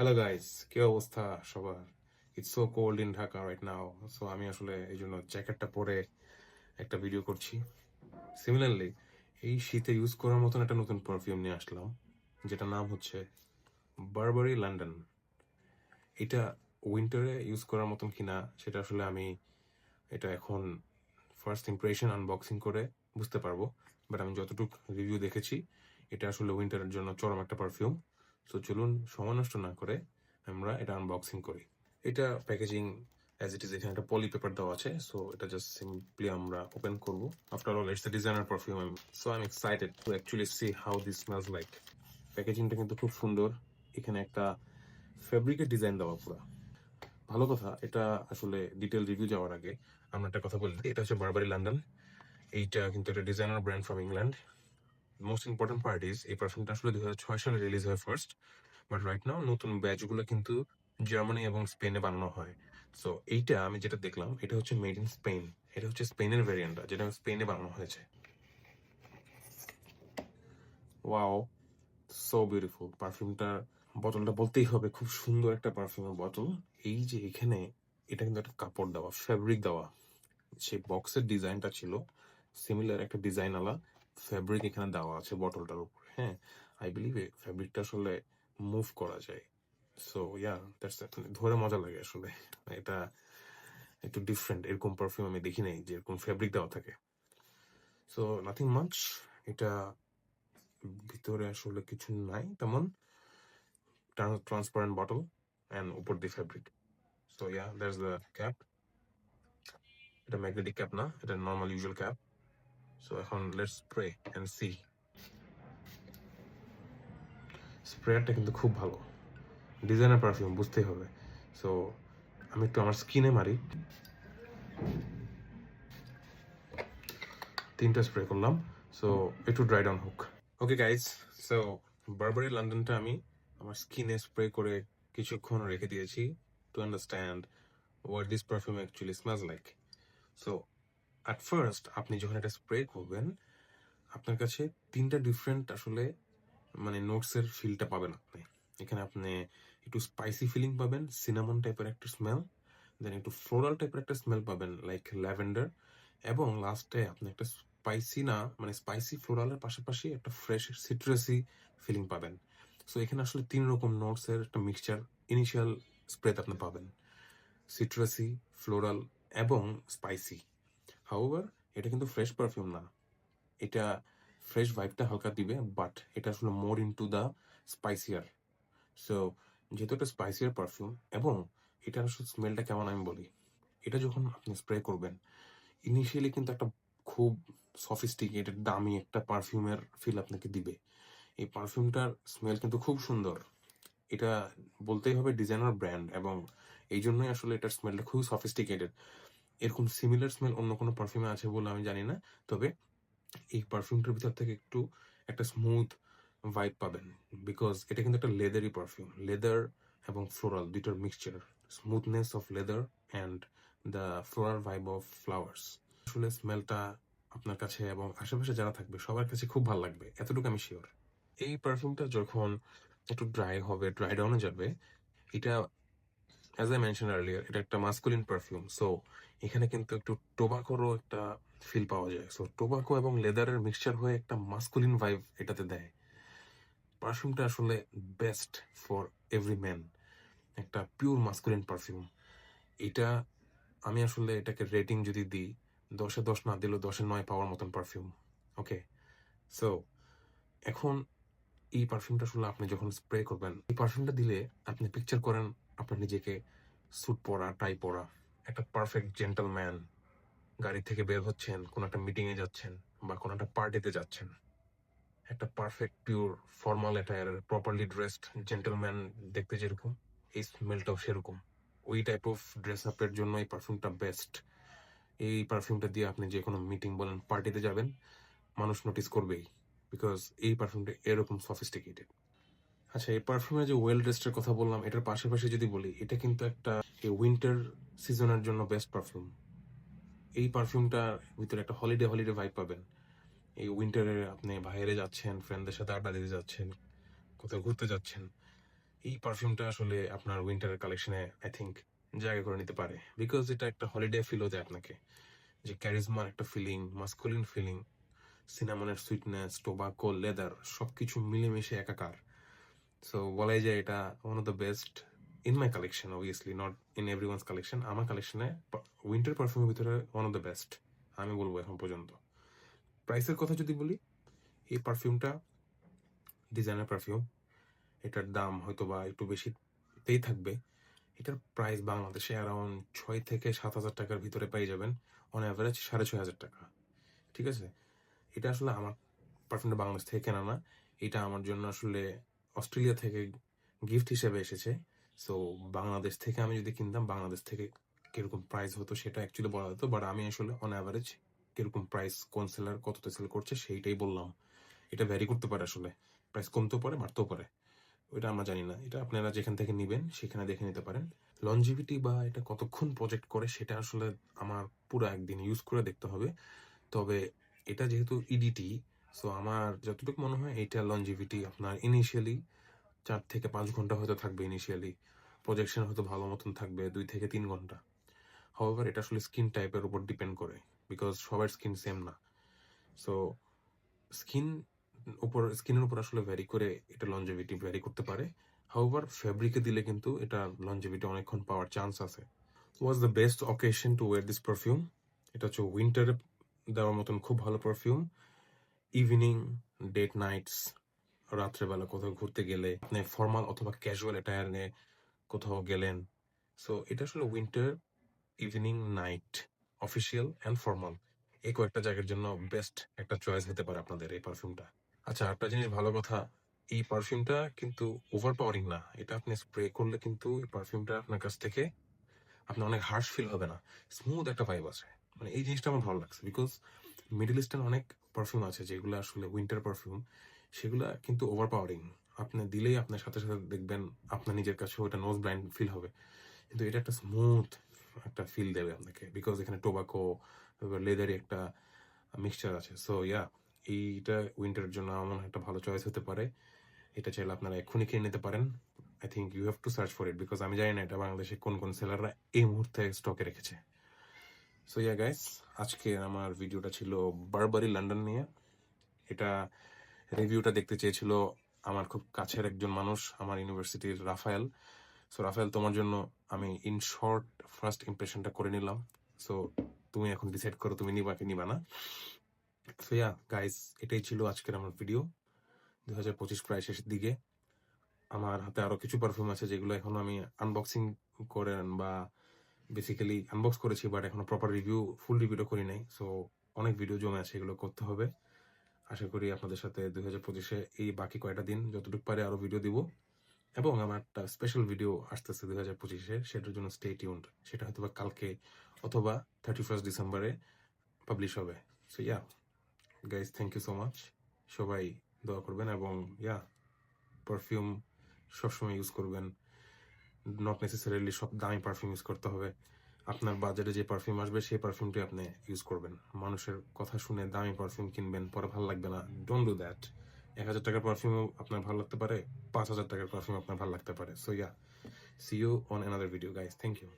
Hello guys, কি অবস্থা সবার? It's so cold in Dhaka right now. So আমি আসলে এই জন্য জ্যাকেটটা পরে একটা ভিডিও করছি। সিমিলারলি এই শীতে ইউজ করার মতন একটা নতুন পারফিউম নিয়ে আসলাম, যেটা নাম হচ্ছে বারবারি লন্ডন। এটা উইন্টারে ইউজ করার মতন কিনা সেটা আসলে আমি এটা এখন ফার্স্ট ইমপ্রেশন আনবক্সিং করে বুঝতে পারবো। বাট আমি যতটুকু রিভিউ দেখেছি, এটা আসলে উইন্টারের জন্য চরম একটা পারফিউম। সো চলুন সময় নষ্ট না করে আমরা এটা আনবক্সিং করি। এটা প্যাকেজিং অ্যাজ ইট ইজ, এখানে একটা পলি পেপার দেওয়া আছে। সো এটা জাস্ট সিম্পলি আমরা ওপেন করব। After all it's the designer perfume, so I am excited to actually see how this smells like. প্যাকেজিংটা কিন্তু খুব সুন্দর। এখানে একটা ফেব্রিকের ডিজাইন দেওয়া পুরো ভালো কথা। এটা আসলে ডিটেল রিভিউ যাওয়ার আগে আমরা একটা কথা বলি, এটা হচ্ছে বারবারি লন্ডন। এইটা কিন্তু একটা designer brand from England. Most important part is এই পারফিউমটা আসলে 2006 সালে রিলিজ হয় ফার্স্ট, বাট রাইট নাও নতুন ব্যাচগুলো কিন্তু জার্মানি এবং স্পেনে বানানো হয়। সো এইটা আমি যেটা দেখলাম, এটা হচ্ছে মেড ইন স্পেন। এটা হচ্ছে স্পেনের ভ্যারিয়েন্টটা, যেটা স্পেনে বানানো হয়েছে। Wow, so beautiful. পারফিউমটা বোতলটা বলতেই হবে, খুব সুন্দর একটা পারফিউমের বোতল। এই যে এখানে এটা কিন্তু একটা কাপড় দেওয়া, ফ্যাব্রিক দেওয়া। সেই বক্সের ডিজাইনটা ছিল সিমিলার একটা ডিজাইন আলা ফ্যাব্রিক এখানে দেওয়া আছে বটলটার উপর। হ্যাঁ, আই বিলিভ ফ্যাব্রিকটা আসলে মুভ করা যায়। সো ইয়া, দ্যাটস ধরে মজা লাগে আসলে। এটা একটু ডিফারেন্ট, এরকম পারফিউম আমি দেখি নাই যে এরকম ফ্যাব্রিক দেওয়া থাকে। So nothing much. এটা ভিতরে আসলে কিছু নাই তেমন, ট্রান্সপারেন্ট বটল অ্যান্ড উপর দিয়ে fabric. So yeah, that's the cap. এটা ম্যাগনেটিক ক্যাপ না, এটা নর্মাল ইউজুয়াল ক্যাপ। সো এখন লেটস স্প্রে অ্যান্ড সি। স্প্রেয়ারটা কিন্তু খুব ভালো, ডিজাইনার পারফিউম বুঝতেই হবে। সো আমি একটু আমার স্কিনে মারি, 3টা স্প্রে করলাম। সো একটু ড্রাই ডাউন হোক। ওকে গাইজ, সো বারবারি লন্ডনটা আমি আমার স্কিনে স্প্রে করে কিছুক্ষণ রেখে দিয়েছি to understand what this perfume actually smells like. So at first আপনি যখন এটা স্প্রে করবেন, আপনার কাছে 3টা ডিফারেন্ট আসলে মানে নোটসের ফিলটা পাবেন আপনি। এখানে আপনি একটু স্পাইসি ফিলিং পাবেন, সিনামন টাইপের একটা স্মেল, দেন একটু ফ্লোরাল টাইপের একটা স্মেল পাবেন লাইক ল্যাভেন্ডার, এবং লাস্টে আপনি একটা স্পাইসি না মানে স্পাইসি ফ্লোরালের পাশাপাশি একটা ফ্রেশ সিট্রাসি ফিলিং পাবেন। সো এখানে আসলে 3 রকম নোটসের একটা মিক্সচার ইনিশিয়াল স্প্রেতে আপনি পাবেন, সিট্রাসি, ফ্লোরাল এবং স্পাইসি। হাউএভার এটা কিন্তু ফ্রেশ পারফিউম না, এটা ফ্রেশ ভাইবটা হালকা দিবে, বাট এটা আসলে মোর ইনটু দ্য স্পাইসিয়ার। সো যেহেতু একটা স্পাইসিয়ার পারফিউম, এবং এটা আসলে স্মেলটা কেমন আমি বলি, এটা যখন আপনি স্প্রে করবেন ইনিশিয়ালি কিন্তু একটা খুব সফিস্টিকেটেড দামি একটা পারফিউমের ফিল আপনাকে দিবে। এই পারফিউমটার স্মেল কিন্তু খুব সুন্দর। এটা বলতেই হবে ডিজাইনার ব্র্যান্ড, এবং এই জন্যই আসলে এটার স্মেলটা খুবই সফিস্টিকেটেড। এরকম সিমিলার স্মেল অন্য কোনো পারফিউমে আছে বলে আমি জানি না, তবে এই পারফিউমটার ভিতর থেকে একটু একটা স্মুথ ভাইব পাবেন, বিকজ এটা কিন্তু একটা লেদারি পারফিউম। লেদার এবং ফ্লোরাল দুইটার mixture, smoothness of leather and the floral vibe of flowers. আসলে স্মেলটা আপনার কাছে এবং আশেপাশে যারা থাকবে সবার কাছে খুব ভালো লাগবে, এতটুকু আমি শিওর। এই পারফিউমটা যখন একটু ড্রাই হবে, ড্রাই ডাউনে যাবে, এটা অ্যাজ আই মেনশন আর্লিয়ার, এটা একটা মাস্কুলিন পারফিউম। সো এখানে কিন্তু একটু টোবাকোরও একটা ফিল পাওয়া যায়। সো টোবাকো এবং লেদারের মিক্সচার হয়ে একটা মাস্কুলিন ভাইব এটাতে দেয়। পারফিউমটা আসলে বেস্ট ফর এভরি ম্যান, একটা পিওর মাস্কুলিন পারফিউম। এটা আমি আসলে এটাকে রেটিং যদি দিই, 10-এ 10 না দিলেও 10-এ 9 পাওয়ার মতন পারফিউম। ওকে, সো এখন এই পারফিউমটা আসলে আপনি যখন স্প্রে করবেন, এই পারফিউমটা দিলে আপনি পিকচার করেন আপনার নিজেকে স্যুট পরা, টাই পরা, একটা পারফেক্ট জেন্টলম্যান, গাড়ি থেকে বের হচ্ছেন, কোনো একটা মিটিংয়ে যাচ্ছেন বা কোনো একটা পার্টিতে যাচ্ছেন, একটা পারফেক্ট পিওর ফর্মাল অ্যাটায়ারের প্রপারলি ড্রেসড জেন্টলম্যান দেখতে যেরকম, এই স্মেলটাও সেরকম। ওই টাইপ অফ ড্রেস আপের জন্য এই পারফিউমটা বেস্ট। এই পারফিউমটা দিয়ে আপনি যে কোনো মিটিং বলেন, পার্টিতে যাবেন, মানুষ নোটিস করবেই, বিকজ এই পারফিউমটা এরকম সফিস্টিকেটেড। আচ্ছা, এই পারফিউমের যে ওয়েল ড্রেসডের কথা বললাম, এটার পাশাপাশি যদি বলি, এটা কিন্তু একটা এই উইন্টার সিজনের জন্য বেস্ট পারফিউম। এই পারফিউমটার ভিতরে একটা হলিডে হলিডে ভাইব পাবেন। এই উইন্টারে আপনি বাইরে যাচ্ছেন, ফ্রেন্ডদের সাথে আড্ডা দিতে যাচ্ছেন, কোথাও ঘুরতে যাচ্ছেন, এই পারফিউমটা আসলে আপনার উইন্টারের কালেকশনে আই থিঙ্ক জায়গা করে নিতে পারে, বিকজ এটা একটা হলিডে ফিলও দেয় আপনাকে, যে ক্যারিজমার একটা ফিলিং, মাস্কুলিন ফিলিং, সিনামনের সুইটনেস, টোবাকো, লেদার সবকিছু মিলেমিশে একাকার। সো বলাই যায় এটা one of the best in my collection, obviously not in everyone's collection. আমার কালেকশনে উইন্টার পারফিউমের ভিতরে ওয়ান অফ দ্য বেস্ট আমি বলবো এখন পর্যন্ত। প্রাইসের কথা যদি বলি, এই পারফিউমটা ডিজাইনার পারফিউম, এটার দাম হয়তো বা একটু বেশিতেই থাকবে। এটার প্রাইস বাংলাদেশে অ্যারাউন্ড 6 থেকে 7 হাজার টাকার ভিতরে পেয়ে যাবেন, অন অ্যাভারেজ 6,500 টাকা। ঠিক আছে, এটা আসলে আমার পারফিউমটা বাংলাদেশ থেকে কেনা না, এটা আমার জন্য আসলে অস্ট্রেলিয়া থেকে গিফট হিসেবে এসেছে। সো বাংলাদেশ থেকে আমি যদি কিনতাম, বাংলাদেশ থেকে কিরকম প্রাইস হতো সেটা অ্যাকচুয়ালি বলা হতো, বাট আমি আসলে অন অ্যাভারেজ কিরকম প্রাইস কোন সেলার কততে সেল করছে সেইটাই বললাম। এটা ভ্যারি করতে পারে, আসলে প্রাইস কমতেও পারে বাড়তেও পারে, ওইটা আমরা জানি না। এটা আপনারা যেখান থেকে নেবেন সেখানে দেখে নিতে পারেন। লনজিভিটি বা এটা কতক্ষণ প্রজেক্ট করে সেটা আসলে আমার পুরো একদিন ইউজ করে দেখতে হবে। তবে এটা যেহেতু ইডিটি, সো আমার যতটুকু মনে হয় এটা লনজিভিটি আপনার ইনিশিয়ালি 4 থেকে 5 ঘন্টা হয়তো থাকবে ইনিশিয়ালি, প্রজেকশন হয়তো ভালো মতন থাকবে 2 থেকে 3 ঘন্টা। হাওয়েভার এটা আসলে স্কিন টাইপের উপর ডিপেন্ড করে, বিকজ সবার স্কিন সেম না। সো স্কিনের উপর আসলে ভ্যারি করে এটা লনজিভিটি ভ্যারি করতে পারে। হাওয়েভার ফেব্রিকে দিলে কিন্তু এটা লনজিভিটি অনেকক্ষণ পাওয়ার চান্স আছে। Was the best occasion to wear this perfume? এটা হচ্ছে উইন্টারে দেওয়ার মতন খুব ভালো পারফিউম। ইভিনিং, ডেট নাইটস, রাত্রেবেলা কোথাও ঘুরতে গেলে, আপনি ফর্মাল অথবা ক্যাজুয়াল অ্যাটায়ার নিয়ে কোথাও গেলেন, সো এটা আসলে winter, evening, night, official and formal, এই কয়েকটা জায়গার জন্য বেস্ট একটা চয়েস হতে পারে আপনাদের এই পারফিউমটা। আচ্ছা, একটা জিনিস ভালো কথা, এই পারফিউমটা কিন্তু ওভার পাওয়ারিং না। এটা আপনি স্প্রে করলে কিন্তু এই পারফিউমটা আপনার কাছ থেকে আপনার অনেক হার্শ ফিল হবে না, স্মুথ একটা ভাইব আছে। মানে এই জিনিসটা আমার ভালো লাগছে, বিকজ মিডল ইস্টার্ন অনেক পারফিউম আছে যেগুলো আসলে উইন্টার পারফিউম, সেগুলা কিন্তু ওভার পাওয়ারিং। আপনি দিলেই আপনার সাথে সাথে দেখবেন আপনার নিজের কাছেও এটা নোজ ব্লাইন্ড ফিল হবে, কিন্তু এটা একটা স্মুথ একটা ফিল দেবে আপনাকে, বিকজ এখানে টোবাকো, লেদারি একটা মিক্সচার আছে। সো ইয়া, এইটা উইন্টারের জন্য আমার একটা ভালো চয়েস হতে পারে। এটা চাইলে আপনারা এক্ষুনি কিনে নিতে পারেন। I think you have to search for it, because আমি জানি না এটা বাংলাদেশে কোন কোন সেলাররা এই মুহূর্তে স্টকে রেখেছে। সো ইয়া গাইস, আজকে আমার ভিডিওটা ছিল বারবারি লন্ডন নিয়ে। এটা রিভিউটা দেখতে চেয়েছিল আমার খুব কাছের একজন মানুষ, আমার ইউনিভার্সিটির রাফায়েল। সো রাফায়েল, তোমার জন্য আমি ইন শর্ট ফার্স্ট ইমপ্রেশনটা করে নিলাম। সো তুমি এখন ডিসাইড করো তুমি নিবা কি নিবা না। সো ইয়া গাইস, এটাই ছিল আজকের আমার ভিডিও। 2025 প্রায় শেষের দিকে। আমার হাতে আরো কিছু পারফিউম আছে যেগুলো এখনো আমি আনবক্সিং করেন বা বেসিক্যালি আনবক্স করেছি, বাট এখনো প্রপার রিভিউ, ফুল রিভিউটা করি নাই। সো অনেক ভিডিও জমে আছে, এগুলো করতে হবে। আশা করি আপনাদের সাথে 2025-এ এই বাকি কয়টা দিন যতটুকু পারে আরো ভিডিও দিব, এবং আমার একটা স্পেশাল ভিডিও আসতেছে 2025-এ, সেটার জন্য স্টে টিউনড। সেটা হয়তো বা কালকে অথবা 31 ডিসেম্বরে পাবলিশ হবে। So yeah guys, thank you so much. সবাই দোয়া করবেন, এবং ইয়া, পারফিউম সবসময় ইউজ করবেন, নট নেসেসারিলি সব দামি পারফিউম ইউজ করতে হবে। আপনার বাজারে যে পারফিউম আসবে সেই পারফিউমটি আপনি ইউজ করবেন। মানুষের কথা শুনে দামি পারফিউম কিনবেন, পরে ভালো লাগবে না, ডোন্ট ডু দ্যাট। 1,000 টাকার পারফিউমও আপনার ভালো লাগতে পারে, 5,000 টাকার পারফিউম আপনার ভালো লাগতে পারে। So yeah, see you on another video guys, thank you.